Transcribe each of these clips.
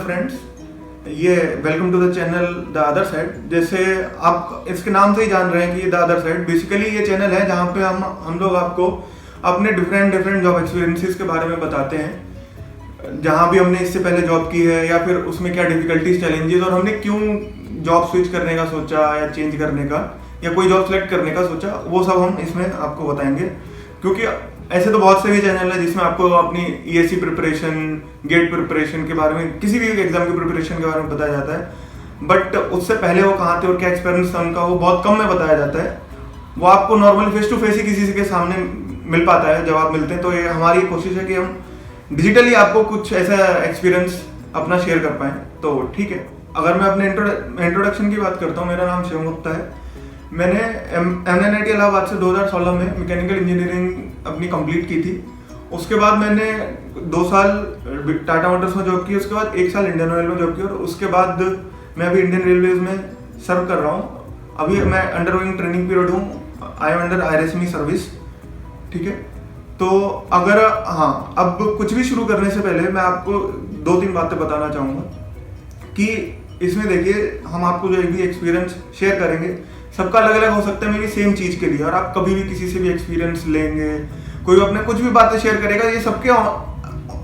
Friends, ये welcome to the channel the other side. जैसे आप इसके नाम से ही जान रहे हैं कि द अदर साइड बेसिकली ये चैनल है जहाँ पे हम लोग आपको अपने डिफरेंट जॉब एक्सपीरियंसेस के बारे में बताते हैं, जहाँ भी हमने इससे पहले जॉब की है या फिर उसमें क्या डिफिकल्टीज चैलेंजेस और हमने क्यों जॉब स्विच करने का सोचा या चेंज करने का या कोई जॉब सेलेक्ट करने का सोचा, वो सब हम इसमें आपको बताएंगे। क्योंकि ऐसे तो बहुत से भी चैनल है जिसमें आपको अपनी ईएससी प्रिपरेशन, गेट प्रिपरेशन के बारे में, किसी भी एग्जाम की प्रिपरेशन के बारे में बताया जाता है, बट उससे पहले वो कहाँ थे और क्या एक्सपीरियंस था उनका, वो बहुत कम में बताया जाता है। वो आपको नॉर्मली फेस टू फेस ही किसी के सामने मिल पाता है, जवाब मिलते हैं। तो ये हमारी कोशिश है कि हम डिजिटली आपको कुछ ऐसा एक्सपीरियंस अपना शेयर कर पाएँ। तो ठीक है, अगर मैं अपने इंट्रोडक्शन की बात करता हूँ, मेरा नाम शिवम गुप्ता है। मैंने MNIT इलाहाबाद से 2016 में मैकेनिकल इंजीनियरिंग अपनी कंप्लीट की थी। उसके बाद मैंने 2 साल टाटा मोटर्स में जॉब की, उसके बाद 1 साल इंडियन ऑयल में जॉब की और उसके बाद मैं अभी इंडियन रेलवेज में सर्व कर रहा हूँ। अभी मैं अंडरगोइंग ट्रेनिंग पीरियड हूँ, I am under IRSME service. ठीक है, तो अगर अब कुछ भी शुरू करने से पहले मैं आपको 2-3 बातें बताना चाहूँगा कि इसमें देखिए, हम आपको जो भी एक्सपीरियंस शेयर करेंगे सबका अलग अलग हो सकता है, मेरी सेम चीज़ के लिए। और आप कभी भी किसी से भी एक्सपीरियंस लेंगे, कोई अपने कुछ भी बातें शेयर करेगा, ये सबके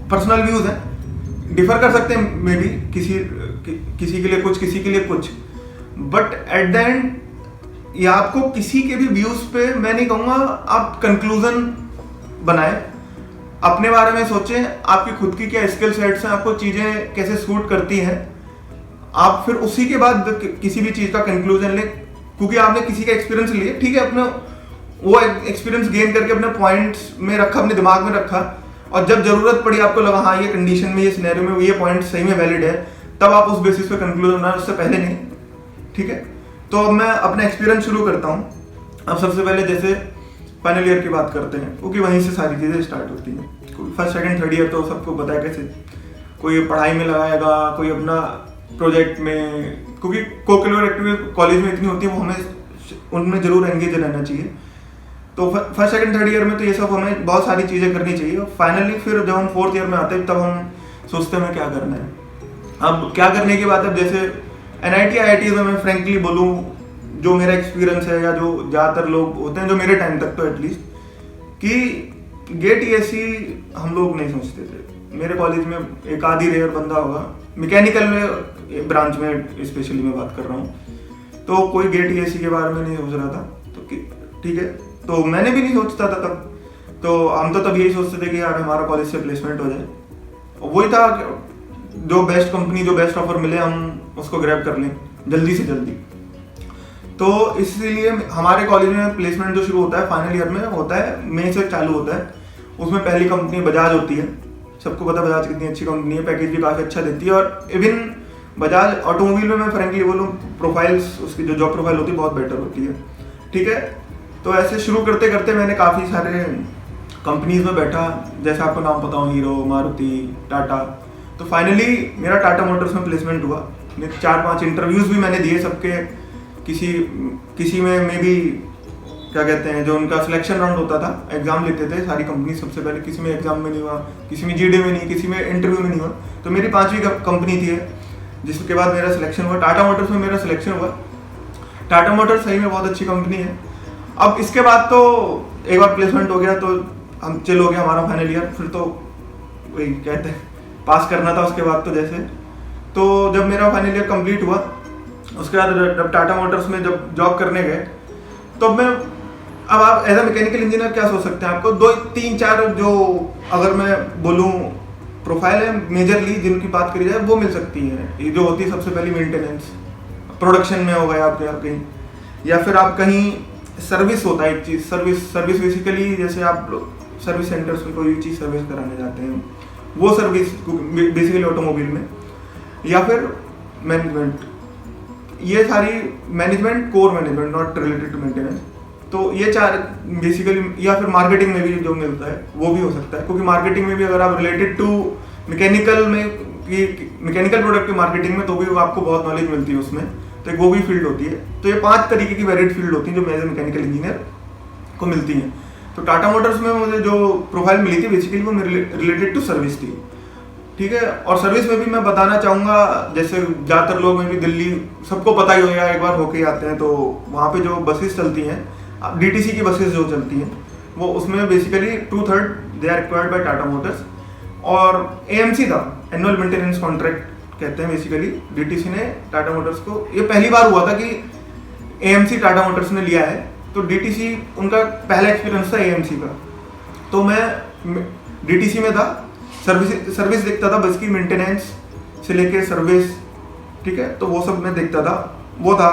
पर्सनल व्यूज हैं, डिफर कर सकते हैं मे बी, किसी के लिए कुछ, किसी के लिए कुछ, बट एट द एंड ये आपको किसी के भी व्यूज पे मैं नहीं कहूँगा आप कंक्लूजन बनाए, अपने बारे में सोचें, आपकी खुद की क्या स्किल सेट्स हैं, आपको चीज़ें कैसे सूट करती हैं, आप फिर उसी के बाद किसी भी चीज़ का कंक्लूजन लें। क्योंकि आपने किसी का एक्सपीरियंस लिया, ठीक है, अपने वो एक्सपीरियंस गेन करके अपने पॉइंट्स में रखा, अपने दिमाग में रखा, और जब जरूरत पड़ी आपको लगा हाँ ये कंडीशन में, ये सिनेरियो में ये पॉइंट सही में वैलिड है, तब आप उस बेसिस पे कंक्लूजन बनाए, उससे पहले नहीं। ठीक है, तो अब मैं अपना एक्सपीरियंस शुरू करता हूँ। अब सबसे पहले जैसे फाइनल ईयर की बात करते हैं, क्योंकि वहीं से सारी चीज़ें स्टार्ट होती हैं। फर्स्ट सेकेंड थर्ड ईयर तो सबको पता है कैसे, कोई पढ़ाई में लगाएगा, कोई अपना प्रोजेक्ट में, क्योंकि कोकरिकुलर एक्टिविटी कॉलेज में इतनी होती है, वो हमें उनमें जरूर एंगेज रहना चाहिए। तो फर्स्ट सेकंड थर्ड ईयर में तो ये सब हमें बहुत सारी चीज़ें करनी चाहिए। और फाइनली फिर जब हम 4th ईयर में आते हैं तब हम सोचते हैं हमें क्या करना है। अब क्या करने की बात है, जैसे NIT IIT में मैं फ्रेंकली बोलूँ, जो मेरा एक्सपीरियंस है या जो ज़्यादातर लोग होते हैं जो मेरे टाइम तक तो एटलीस्ट, कि गेट ESE हम लोग नहीं सोचते थे। मेरे कॉलेज में एक आधी रेयर बंदा होगा, मैकेनिकल में ब्रांच में स्पेशली मैं बात कर रहा हूँ, तो कोई गेट ESE के बारे में नहीं सोच रहा था। तो ठीक है, तो मैंने भी नहीं सोचता था तब। तो हम तो तब यही सोचते थे कि यार हमारा कॉलेज से प्लेसमेंट हो जाए, और वही था जो बेस्ट कंपनी, जो बेस्ट ऑफर मिले हम उसको ग्रैब कर लें जल्दी से जल्दी। तो इसलिए हमारे कॉलेज में प्लेसमेंट जो शुरू होता है फाइनल ईयर में होता है, मई से चालू होता है। उसमें पहली कंपनी बजाज होती है, सबको पता बजाज कितनी अच्छी कंपनी है, पैकेज भी काफ़ी अच्छा देती है। और इवन बजाज ऑटोमोबाइल में मैं फ्रेंकली बोलूँ, प्रोफाइल्स उसकी जो जॉब प्रोफाइल होती है बहुत बेटर होती है। ठीक है, तो ऐसे शुरू करते करते मैंने काफ़ी सारे कंपनीज में बैठा, जैसे आपको नाम पता हो, हीरो, मारुति, टाटा। तो फाइनली मेरा टाटा मोटर्स में प्लेसमेंट हुआ। 4-5 इंटरव्यूज़ भी मैंने दिए सबके, किसी में मे बी क्या कहते हैं, जो उनका सिलेक्शन राउंड होता था, एग्जाम लेते थे सारी कंपनी सबसे पहले, किसी में एग्जाम में नहीं हुआ, किसी में GD में नहीं, किसी में इंटरव्यू में नहीं हुआ। तो मेरी 5वीं कंपनी थी जिसके बाद मेरा सिलेक्शन हुआ। टाटा मोटर्स में मेरा सिलेक्शन हुआ। टाटा मोटर्स सही में बहुत अच्छी कंपनी है। अब इसके बाद तो एक बार प्लेसमेंट हो गया तो हम चिल हो गया हमारा फाइनल ईयर, फिर तो वही कहते हैं पास करना था। उसके बाद तो जैसे, तो जब मेरा फाइनल ईयर कंप्लीट हुआ, उसके बाद जब टाटा मोटर्स में जब जॉब करने गए, तो अब आप एज अ मैकेनिकल इंजीनियर क्या सोच सकते हैं, आपको 2-3-4 जो अगर मैं बोलूँ प्रोफाइल है मेजरली जिनकी बात करी जाए वो मिल सकती है। ये जो होती है सबसे पहली मेंटेनेंस, प्रोडक्शन में हो गया आप कहीं, या फिर आप कहीं सर्विस होता है एक चीज़, सर्विस बेसिकली जैसे आप सर्विस सेंटर्स में कोई भी चीज़ सर्विस कराने जाते हैं, वो सर्विस बेसिकली ऑटोमोबाइल में, या फिर मैनेजमेंट, ये सारी management, core management not related to maintenance. तो ये 4 बेसिकली, या फिर मार्केटिंग में भी जो मिलता है वो भी हो सकता है, क्योंकि मार्केटिंग में भी अगर आप रिलेटेड टू मैकेनिकल में, मैकेनिकल प्रोडक्ट की मार्केटिंग में, तो भी आपको बहुत नॉलेज मिलती है उसमें, तो एक वो भी फील्ड होती है। तो ये 5 तरीके की वैरिड फील्ड होती है जो एज ए मैकेनिकल इंजीनियर को मिलती हैं। तो टाटा मोटर्स में मुझे जो प्रोफाइल मिली थी बेसिकली वो रिलेटेड टू सर्विस थी। ठीक है। और सर्विस में भी मैं बताना चाहूँगा, जैसे ज़्यादातर लोग में भी दिल्ली सबको पता ही होगा, एक बार होके आते हैं, तो वहाँ पे जो बसेस चलती हैं, DTC की बसेस जो चलती हैं, वो उसमें basically 2/3 they are required by Tata Motors. और AMC था, एनुअल मेंटेनेंस कॉन्ट्रैक्ट कहते हैं बेसिकली, DTC ने टाटा मोटर्स को, ये पहली बार हुआ था कि AMC टाटा मोटर्स ने लिया है, तो DTC उनका पहला एक्सपीरियंस था AMC का। तो मैं DTC में था, सर्विस देखता था, बस की मेंटेनेंस से लेके सर्विस, ठीक है, तो वो सब मैं देखता था, वो था।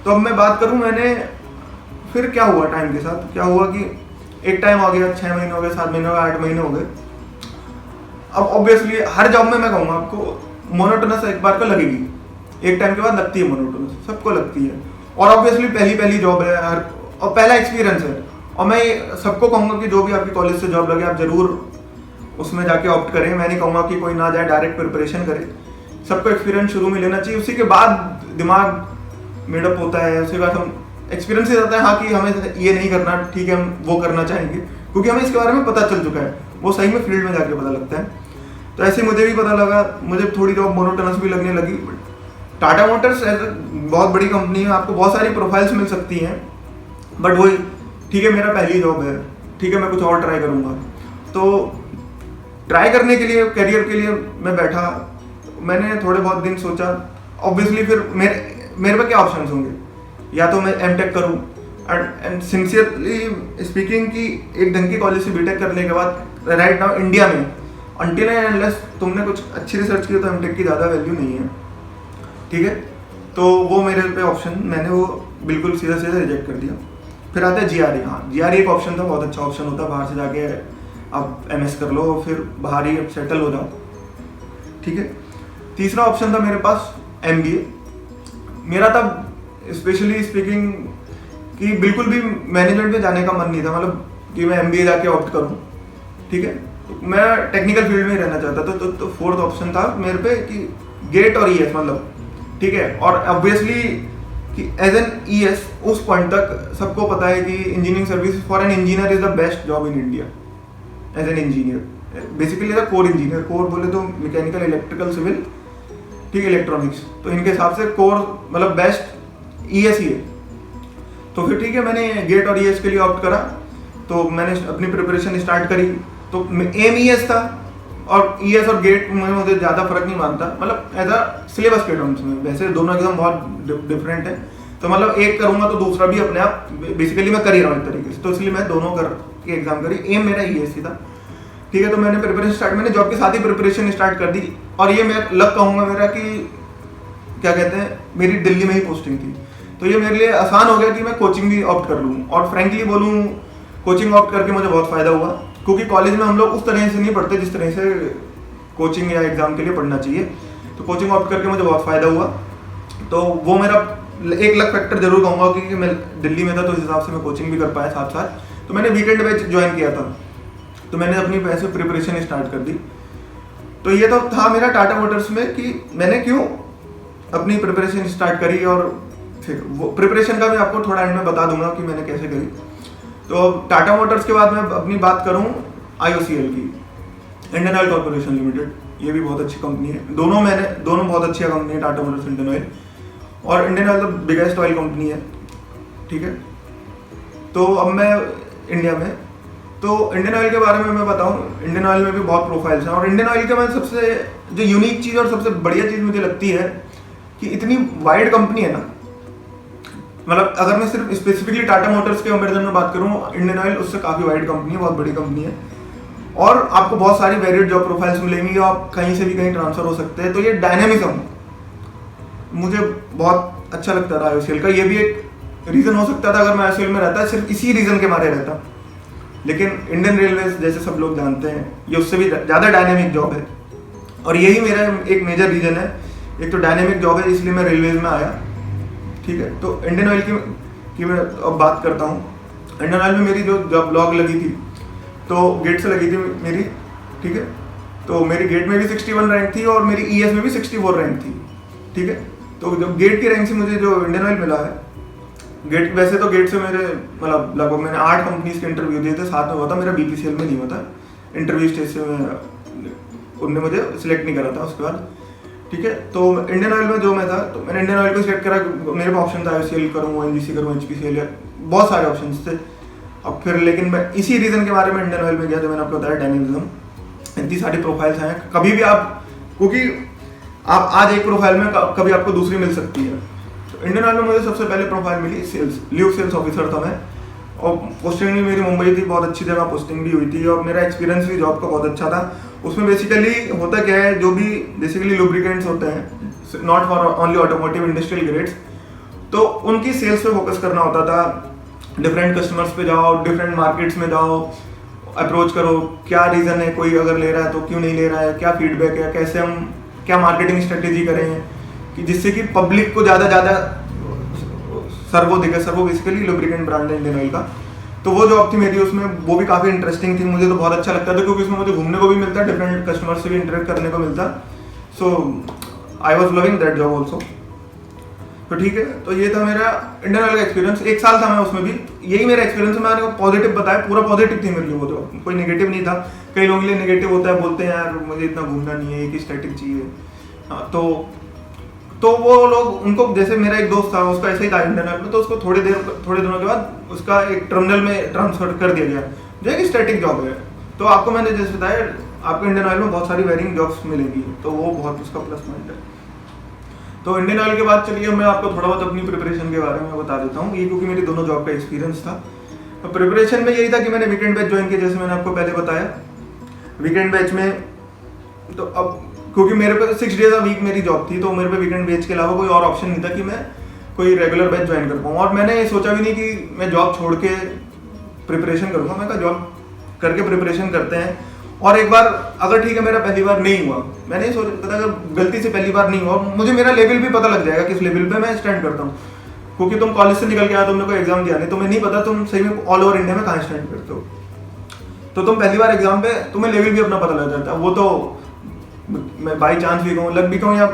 तो अब मैं बात करूं, मैंने फिर क्या हुआ टाइम के साथ, क्या हुआ कि एक टाइम आ गया, 6 महीने हो गए, 7 महीने हो गए, 8 महीने हो गए। अब ऑब्वियसली हर जॉब में मैं कहूँगा आपको मोनोटोनस एक बार का लगेगी, एक टाइम के बाद लगती है मोनोटोनस, सबको लगती है। और ऑब्वियसली पहली जॉब है हर, और पहला एक्सपीरियंस है, और मैं सबको कहूँगा कि जो भी आपकी कॉलेज से जॉब लगे आप जरूर उसमें जाके ऑप्ट करें। मैं नहीं कहूँगा कि कोई ना जाए, डायरेक्ट प्रिपरेशन करे, सबको एक्सपीरियंस शुरू में लेना चाहिए, उसी के बाद दिमाग मेडअप होता है, उसके बाद हम एक्सपीरियंस ही रहता है, हाँ कि हमें ये नहीं करना, ठीक है हम वो करना चाहेंगे, क्योंकि हमें इसके बारे में पता चल चुका है, वो सही में फील्ड में जाके पता लगता है। तो ऐसे मुझे भी पता लगा, मुझे थोड़ी जॉब मोनोटोनस भी लगने लगी। टाटा मोटर्स बहुत बड़ी कंपनी है, आपको बहुत सारी प्रोफाइल्स मिल सकती हैं, बट वही ठीक है, मेरा पहली जॉब है, ठीक है मैं कुछ और ट्राई करूँगा। तो ट्राई करने के लिए, करियर के लिए मैं बैठा, मैंने थोड़े बहुत दिन सोचा। ऑब्वियसली फिर मेरे पे क्या ऑप्शंस होंगे, या तो मैं M.Tech करूँ, एंड सिंसियरली स्पीकिंग कि एक ढंग की कॉलेज से B.Tech करने के बाद राइट नाउ इंडिया में अनटिल एंड अनलेस तुमने कुछ अच्छी रिसर्च की तो M.Tech की ज़्यादा वैल्यू नहीं है, ठीक है। तो वो मेरे पे ऑप्शन, मैंने वो बिल्कुल सीधा रिजेक्ट कर दिया। फिर आता है GRE। हाँ, GRE एक ऑप्शन था, बहुत अच्छा ऑप्शन होता है, बाहर से जाके आप MS कर लो, फिर बाहर ही सेटल हो जाओ, ठीक है। तीसरा ऑप्शन था मेरे पास MBA। मेरा तब स्पेशली स्पीकिंग कि बिल्कुल भी मैनेजमेंट में जाने का मन नहीं था, मतलब कि मैं MBA जाके ऑप्ट करूँ, ठीक है। तो मैं टेक्निकल फील्ड में ही रहना चाहता था। तो फोर्थ ऑप्शन था मेरे पे कि गेट और ES, मतलब ठीक है। और ऑब्वियसली कि एज एन ES उस पॉइंट तक सबको पता है कि engineering service for an engineer is the best job in India as an engineer, basically as a core engineer. Core बोले तो मैकेनिकल, इलेक्ट्रिकल, सिविल, ठीक है, इलेक्ट्रॉनिक्स, तो इनके हिसाब से कोर मतलब बेस्ट ES ही है। तो फिर ठीक है, मैंने गेट और ES के लिए ऑप्ट करा, तो मैंने अपनी प्रिपरेशन स्टार्ट करी। तो एम ES था, और ES और गेट में मुझे ज़्यादा फर्क नहीं मानता, मतलब एज अ सिलेबस के टर्म्स में, वैसे दोनों एकदम बहुत डिफरेंट है। तो मतलब एक करूँगा तो दूसरा भी अपने आप बेसिकली मैं कर ही रहा हूँ एक तरीके से, तो इसलिए मैं दोनों के एग्जाम करी। एम मेरा ES ही था, ठीक है। तो मैंने प्रिपरेशन स्टार्ट, मैंने जॉब के साथ ही प्रिपरेशन स्टार्ट कर दी। और ये मैं लक कहूँगा मेरा कि क्या कहते हैं, मेरी दिल्ली में ही पोस्टिंग थी, तो ये मेरे लिए आसान हो गया कि मैं कोचिंग भी ऑप्ट कर लूँ। और फ्रेंकली बोलूँ, कोचिंग ऑप्ट करके मुझे बहुत फ़ायदा हुआ, क्योंकि कॉलेज में हम लोग उस तरह से नहीं पढ़ते जिस तरह से कोचिंग या एग्ज़ाम के लिए पढ़ना चाहिए। तो कोचिंग ऑप्ट करके मुझे बहुत फ़ायदा हुआ। तो वो मेरा एक लक फैक्टर जरूर कहूँगा, क्योंकि मैं दिल्ली में था तो इस हिसाब से मैं कोचिंग भी कर पाया साथ साथ। तो मैंने वीकेंड बैच ज्वाइन किया था, तो मैंने अपनी पैसे प्रिपरेशन स्टार्ट कर दी। तो ये तो था मेरा टाटा मोटर्स में कि मैंने क्यों अपनी प्रिपरेशन स्टार्ट करी, और फिर वो प्रिपरेशन का भी आपको थोड़ा एंड में बता दूंगा कि मैंने कैसे करी। तो टाटा मोटर्स के बाद मैं अपनी बात करूं IOCL की, इंडियन ऑयल कॉर्पोरेशन लिमिटेड, ये भी बहुत अच्छी कंपनी है। दोनों बहुत अच्छी कंपनी है, टाटा मोटर्स, इंडियन ऑयल। और इंडियन ऑयल तो बिगेस्ट ऑयल कंपनी है, ठीक है। तो अब मैं इंडिया में, तो इंडियन ऑयल के बारे में मैं बताऊं, इंडियन ऑयल में भी बहुत प्रोफाइल्स हैं। और इंडियन ऑयल के में सबसे जो यूनिक चीज़ और सबसे बढ़िया चीज़ मुझे लगती है कि इतनी वाइड कंपनी है ना, मतलब अगर मैं सिर्फ स्पेसिफिकली टाटा मोटर्स के कंपेरिजन में बात करूं, इंडियन ऑयल उससे काफ़ी वाइड कंपनी है, बहुत बड़ी कंपनी है। और आपको बहुत सारी वेरिएड जॉब प्रोफाइल्स मिलेंगी, आप कहीं से भी कहीं ट्रांसफर हो सकते हैं। तो ये डायनेमिज्म मुझे बहुत अच्छा लगता था IOCL का। ये भी एक रीज़न हो सकता था अगर मैं IOCL में रहता, सिर्फ इसी रीज़न के मारे रहता। लेकिन इंडियन रेलवेज जैसे सब लोग जानते हैं, ये उससे भी ज़्यादा डायनेमिक जॉब है, और यही मेरा एक मेजर रीज़न है। एक तो डायनेमिक जॉब है, इसलिए मैं रेलवेज में आया, ठीक है। तो इंडियन ऑयल की मैं अब बात करता हूँ। इंडियन ऑयल में मेरी जो जॉब लॉग लगी थी, तो गेट से लगी थी मेरी, ठीक है। तो मेरी गेट में भी 61 रैंक थी, और मेरी ES में भी 64 रैंक थी, ठीक है। तो जब गेट की रैंक से मुझे जो इंडियन ऑयल मिला है, गेट वैसे तो गेट से मेरे मतलब लगभग मैंने 8 कंपनीज के इंटरव्यू दिए थे, साथ में हुआ था मेरा BPCL में नहीं हुआ था, इंटरव्यू स्टेज से मैं उनने मुझे सिलेक्ट नहीं करा था उसके बाद। ठीक है, तो इंडियन ऑयल में जो मैं था, तो मैंने इंडियन ऑयल को सिलेक्ट करा। मेरे पास ऑप्शन था IOCL करूँ, ONGC करूँ, HPCL, बहुत सारे ऑप्शन थे। अब फिर लेकिन मैं इसी रीज़न के बारे में इंडियन ऑयल में गया जो मैंने आपको बताया, डायनेमिज्म। इतनी सारी प्रोफाइल्स हैं, कभी भी आप, क्योंकि आप आज एक प्रोफाइल में कभी आपको दूसरी मिल सकती है। तो इंडियन ऑयल में मुझे सबसे पहले प्रोफाइल मिली सेल्स, लीव सेल्स ऑफिसर था मैं, और पोस्टिंग भी मेरी मुंबई थी, बहुत अच्छी जगह पोस्टिंग भी हुई थी, और मेरा एक्सपीरियंस भी जॉब का बहुत अच्छा था। उसमें बेसिकली होता क्या है, जो भी बेसिकली लुब्रिकेंट्स होते हैं, not for only automotive, industrial grades, तो उनकी सेल्स पे फोकस करना होता था। डिफरेंट कस्टमर्स पे जाओ, डिफरेंट मार्केट्स में जाओ, अप्रोच करो, क्या रीज़न है, कोई अगर ले रहा है तो क्यों नहीं ले रहा है, क्या फीडबैक है, कैसे हम क्या मार्केटिंग स्ट्रेटेजी करें कि जिससे कि पब्लिक को ज़्यादा सर्वो दिखे। सर्वो बेसिकली लुब्रिकेंट ब्रांड है इंडियन ऑयल का। तो वो जॉब थी मेरी, उसमें वो भी काफ़ी इंटरेस्टिंग थी, मुझे तो बहुत अच्छा लगता था, क्योंकि उसमें मुझे घूमने को भी मिलता, डिफरेंट कस्टमर से भी इंटरेक्ट करने को मिलता। So I was loving that job also. तो ठीक है, तो ये था मेरा इंडियन ऑयल का एक्सपीरियंस। 1 साल था मैं उसमें भी, यही मेरा एक्सपीरियंस है। मैंने पॉजिटिव बताया, पूरा पॉजिटिव थी मेरे लिए वो जॉब, कोई नेगेटिव नहीं था। कई लोगों के लिए नेगेटिव होता है, बोलते हैं यार मुझे इतना घूमना नहीं है, एक ही स्टैटिक चाहिए। हाँ, तो वो लोग, उनको, जैसे मेरा एक दोस्त था, उसका ऐसे ही था इंडियन ऑयल में, तो उसको थोड़े दिनों के बाद उसका एक टर्मिनल में ट्रांसफर कर दिया गया, जो एक स्टैटिक जॉब है। तो आपको मैंने जैसे बताया, आपको इंडियन ऑयल में बहुत सारी वेरिंग जॉब्स मिलेंगी, तो वो बहुत उसका प्लस पॉइंट है। तो इंडियन ऑयल के बाद चलिए मैं आपको थोड़ा बहुत अपनी प्रिपरेशन के बारे में बता देता हूँ, ये क्योंकि मेरी दोनों जॉब का एक्सपीरियंस था। तो प्रिपरेशन में यही था कि मैंने वीकेंड बैच ज्वाइन किया, जैसे मैंने आपको पहले बताया। वीकेंड बैच में तो अब क्योंकि मेरे पे 6 डेज अ वीक मेरी जॉब थी, तो मेरे पे वीकेंड बैच के अलावा कोई और ऑप्शन नहीं था कि मैं कोई रेगुलर बैच ज्वाइन कर पाऊँ। और मैंने ये सोचा भी नहीं कि मैं जॉब छोड़ के प्रिपरेशन करूँगा। मैं कहा जॉब करके प्रिपरेशन करते हैं, और एक बार अगर ठीक है मेरा पहली बार नहीं हुआ, मैंने सोचा था अगर गलती से पहली बार नहीं हुआ, मुझे मेरा लेवल भी पता लग जाएगा किस लेवल पे मैं स्टैंड करता हूँ। क्योंकि तुम कॉलेज से निकल के आया, तुमने कोई एग्जाम दिया नहीं, तुम्हें नहीं पता तुम सही में ऑल ओवर इंडिया में कहाँ स्टैंड करते हो। तो तुम पहली बार एग्जाम पे तुम्हें लेवल भी अपना पता लग जाता है। वो तो मैं बाई चांस भी कहूँ, लक भी कहूँ, या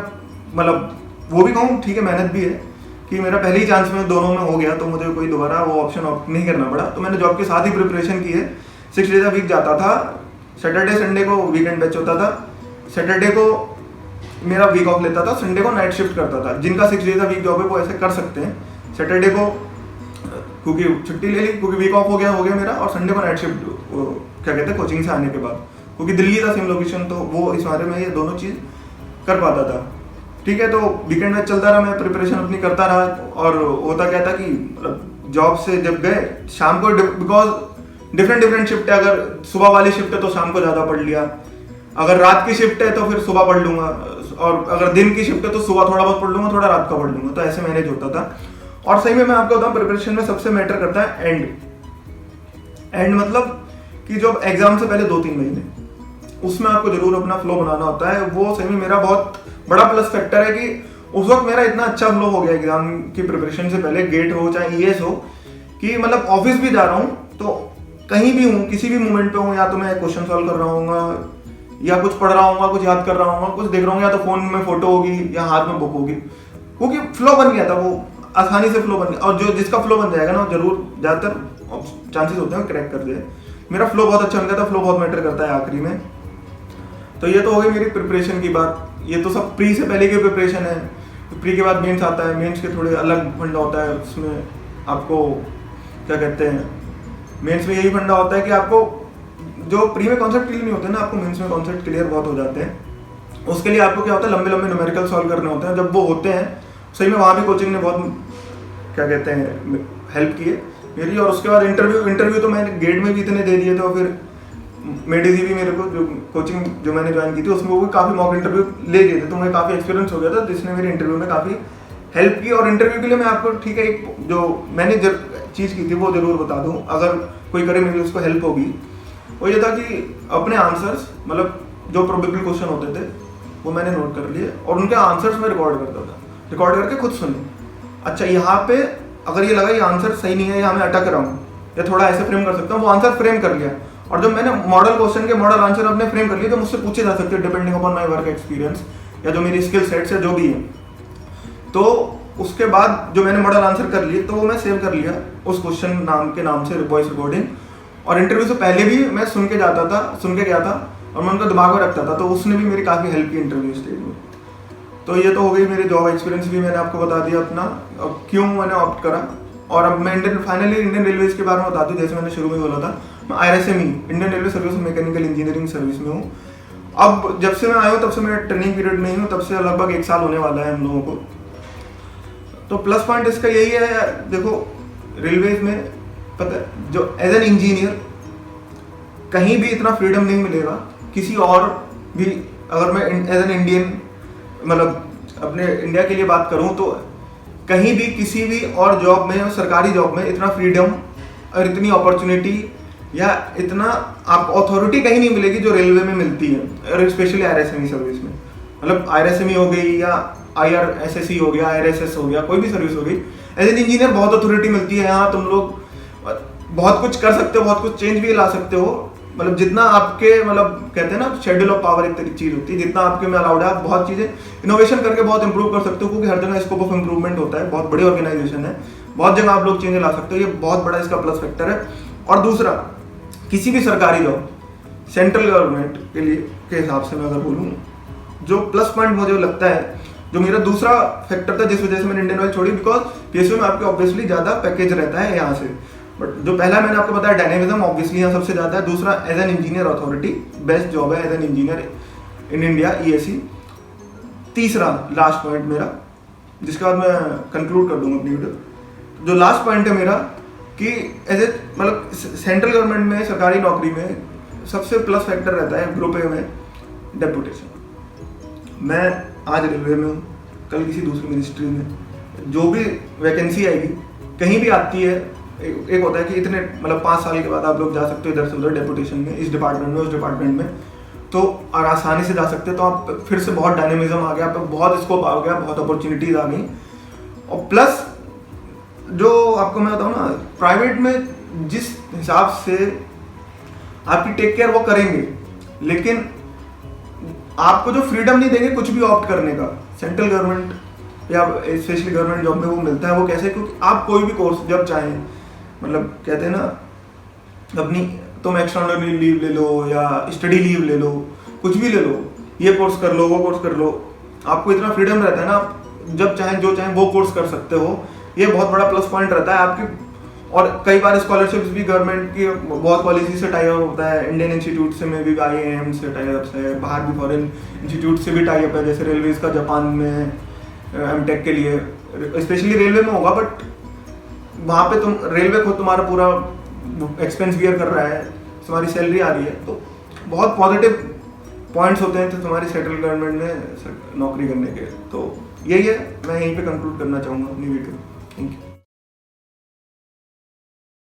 मतलब वो भी कहूँ, ठीक है, मेहनत भी है कि मेरा पहले ही चांस में दोनों में हो गया, तो मुझे कोई दोबारा वो ऑप्शन ऑप्ट नहीं करना पड़ा। तो मैंने जॉब के साथ ही प्रिपरेशन की है। 6 डेज अ वीक जाता था, सैटरडे संडे को वीकेंड बैच होता था, सैटरडे को मेरा वीक ऑफ लेता था, संडे को नाइट शिफ्ट करता था। जिनका 6 डेज अ वीक जॉब है वो ऐसे कर सकते हैं, सैटरडे को क्योंकि छुट्टी ले ली, क्योंकि वीक ऑफ हो गया मेरा, और संडे को नाइट शिफ्ट, क्या कहते हैं, कोचिंग से आने के बाद, क्योंकि दिल्ली था सेम लोकेशन, तो वो इस बारे में ये दोनों चीज़ कर पाता था। ठीक है, तो वीकेंड में चलता रहा, मैं प्रिपरेशन अपनी करता रहा। और होता क्या था कि मतलब जॉब से जब गए शाम को, बिकॉज डिफरेंट शिफ्ट है, अगर सुबह वाली शिफ्ट है तो शाम को ज़्यादा पढ़ लिया, अगर रात की शिफ्ट है तो फिर सुबह पढ़ लूंगा, और अगर दिन की शिफ्ट है तो सुबह थोड़ा बहुत पढ़ लूंगा, थोड़ा रात का पढ़ लूंगा। तो ऐसे मैनेज होता था। और सही में मैं आपको बताऊँ, प्रिपरेशन में सबसे मैटर करता है एंड मतलब कि जो एग्जाम से पहले 2-3 महीने, उसमें आपको जरूर अपना फ्लो बनाना होता है। वो सही में मेरा बहुत बड़ा प्लस फैक्टर है कि उस वक्त मेरा इतना अच्छा फ्लो हो गया एग्जाम की प्रिपरेशन से पहले, गेट हो चाहे ES हो, कि मतलब ऑफिस भी जा रहा हूँ तो कहीं भी हूँ, किसी भी मोमेंट पे हूँ, या तो मैं क्वेश्चन सॉल्व कर रहा हूँ, या कुछ पढ़ रहा हूँ, कुछ याद कर रहा हूँ, कुछ देख रहा हूँ, या तो फोन में फोटो होगी या हाथ में बुक होगी, क्योंकि फ्लो बन गया था, वो आसानी से फ्लो बन गया। और जो जिसका फ्लो बन जाएगा ना, जरूर ज़्यादातर चांसेस होते हैं क्रैक कर दे। मेरा फ्लो बहुत अच्छा बन गया था, फ्लो बहुत मैटर करता है आखिरी में। तो ये तो हो गई मेरी प्रिपरेशन की बात। ये तो सब प्री से पहले की प्रिपरेशन है। प्री के बाद मेंस आता है, मेंस के थोड़े अलग फंडा होता है, उसमें आपको क्या कहते हैं, मेंस में यही फंडा होता है कि आपको जो प्री में कॉन्सेप्ट क्लियर नहीं होते ना, आपको मेंस में कॉन्सेप्ट क्लियर बहुत हो जाते हैं। उसके लिए आपको क्या होता है, लंबे न्यूमेरिकल सॉल्व करने होते हैं। जब वो होते हैं सही में, वहाँ भी कोचिंग ने बहुत क्या कहते हैं हेल्प की है मेरी। और उसके बाद इंटरव्यू तो मैंने गेट में भी इतने दे दिए थे, और फिर मेडिसी भी मेरे को जो कोचिंग जो मैंने ज्वाइन की थी उसमें वो भी काफ़ी मॉक इंटरव्यू ले गए थे, तो मुझे काफ़ी एक्सपीरियंस हो गया था, जिसने मेरे इंटरव्यू में काफ़ी हेल्प की। और इंटरव्यू के लिए मैं आपको ठीक है एक जो मैंने चीज़ की थी वो जरूर बता दूँ, अगर कोई करे मेरी उसको हेल्प होगी। वो ये था कि अपने आंसर्स, मतलब जो प्रोबेबल क्वेश्चन होते थे वो मैंने नोट कर लिए, और उनके आंसर्स में रिकॉर्ड करता था, रिकॉर्ड करके खुद सुने। अच्छा, यहाँ पे अगर ये लगा ये आंसर सही नहीं है या मैं अटक रहा हूँ या थोड़ा ऐसे फ्रेम कर सकता हूँ, वो आंसर फ्रेम कर लिया। और जब मैंने मॉडल क्वेश्चन के मॉडल आंसर अपने फ्रेम कर लिए, तो मुझसे पूछे जा सकते हैं depending upon my work experience या जो मेरी स्किल सेट्स है जो भी है। तो उसके बाद जो मैंने मॉडल आंसर कर लिए, तो वो मैं सेव कर लिया उस क्वेश्चन के नाम से वॉइस रिकॉर्डिंग। और इंटरव्यू से पहले भी मैं सुन के गया था, और मैं उनका दिमाग में रखता था, तो उसने भी मेरी काफ़ी हेल्प की इंटरव्यू स्टेज में। तो ये तो हो गई मेरी जॉब एक्सपीरियंस भी मैंने आपको बता दिया अपना, अब क्यों मैंने ऑप्ट करा। और अब मैं फाइनली इंडियन रेलवेज के बारे में बता दूँ। जैसे मैंने शुरू में बोला था, मैं IRSME Indian railway service mechanical engineering service में हूँ। अब जब से मैं आया हूँ तब से मैं ट्रेनिंग पीरियड में ही हूँ, तब से लगभग 1 साल होने वाला है हम लोगों को। तो प्लस पॉइंट इसका यही है, देखो रेलवेज में पता है, जो एज एन इंजीनियर कहीं भी इतना फ्रीडम नहीं मिलेगा किसी और भी। अगर मैं एज एन इंडियन मतलब अपने इंडिया के लिए बात करूं, तो कहीं भी किसी भी और जॉब में, सरकारी जॉब में इतना फ्रीडम और इतनी अपॉर्चुनिटी या इतना आप अथॉरिटी कहीं नहीं मिलेगी जो रेलवे में मिलती है, और स्पेशली IRSME सर्विस में। मतलब IRSME हो गई या IRSSE हो गया, IRSS हो गया, कोई भी सर्विस हो गई, एज एन इंजीनियर बहुत अथॉरिटी मिलती है। यहाँ तुम लोग बहुत कुछ कर सकते हो, बहुत कुछ चेंज भी ला सकते हो। मतलब जितना आपके मतलब कहते हैं ना शेड्यूल ऑफ पावर एक तरीके चीज होती है, जितना आपके में अलाउड है आप बहुत चीजें इनोवेशन करके बहुत इंप्रूव कर सकते हो, क्योंकि हर जगह स्कोप ऑफ इंप्रूवमेंट होता है। बहुत बड़ी ऑर्गेनाइजेशन है, बहुत जगह आप लोग चेंज ला सकते हो, ये बहुत बड़ा इसका प्लस फैक्टर है। और दूसरा, किसी भी सरकारी जॉब सेंट्रल गवर्नमेंट के लिए के हिसाब से मैं अगर बोलूँ, जो प्लस पॉइंट मुझे लगता है, जो मेरा दूसरा फैक्टर था जिस वजह से मैंने इंडियन ऑयल छोड़ी, बिकॉज PSU में आपके ऑब्वियसली ज़्यादा पैकेज रहता है यहाँ से। बट जो पहला मैंने आपको बताया डायनेमिज्म, ऑब्वियसली यहाँ सबसे ज़्यादा है। दूसरा, as an engineer authority best job है as an engineer in India, ESE। तीसरा लास्ट पॉइंट मेरा, जिसके बाद मैं कंक्लूड कर दूंगा अपनी वीडियो, जो लास्ट पॉइंट है मेरा कि एज ए मतलब सेंट्रल गवर्नमेंट में सरकारी नौकरी में सबसे प्लस फैक्टर रहता है ग्रुप ए में डेपुटेशन। मैं आज रेलवे में हूँ, कल किसी दूसरी मिनिस्ट्री में, जो भी वैकेंसी आएगी कहीं भी आती है, एक होता है कि इतने मतलब 5 साल के बाद आप लोग जा सकते हो इधर से उधर डेपुटेशन में, इस डिपार्टमेंट में उस डिपार्टमेंट में, तो और आसानी से जा सकते हो। तो आप फिर से बहुत डायनेमिज्म आ गया, आप बहुत स्कोप आ गया, बहुत अपॉर्चुनिटीज आ गई। और प्लस जो आपको मैं बताऊँ ना, प्राइवेट में जिस हिसाब से आपकी टेक केयर वो करेंगे, लेकिन आपको जो फ्रीडम नहीं देंगे कुछ भी ऑप्ट करने का, सेंट्रल गवर्नमेंट या स्पेशली गवर्नमेंट जॉब में वो मिलता है। वो कैसे? क्योंकि आप कोई भी कोर्स जब चाहें, मतलब कहते हैं ना अपनी तुम एक्स्ट्राऑर्डिनरी लीव ले लो या स्टडी लीव ले लो, कुछ भी ले लो, ये कोर्स कर लो, वो कोर्स कर लो, आपको इतना फ्रीडम रहता है ना, आप जब चाहें जो चाहें वो कोर्स कर सकते हो। ये बहुत बड़ा प्लस पॉइंट रहता है आपकी। और कई बार स्कॉलरशिप्स भी गवर्नमेंट की बहुत पॉलिसी से टाई अप होता है, इंडियन इंस्टीट्यूट से में भी, IIM से टाई अप है, बाहर भी फॉरेन इंस्टीट्यूट से भी टाई अप है, जैसे रेलवेज का जापान में MTech के लिए स्पेशली रेलवे में होगा, बट वहाँ पे तुम रेलवे खुद तुम्हारा पूरा एक्सपेंस बियर कर रहा है, तुम्हारी सैलरी आ रही है, तो बहुत पॉजिटिव पॉइंट्स होते हैं तो तुम्हारी सेंट्रल गवर्नमेंट में नौकरी करने के। तो यही है, मैं यहीं पे कंक्लूड करना चाहूँगा अपनी वीडियो। Thank you.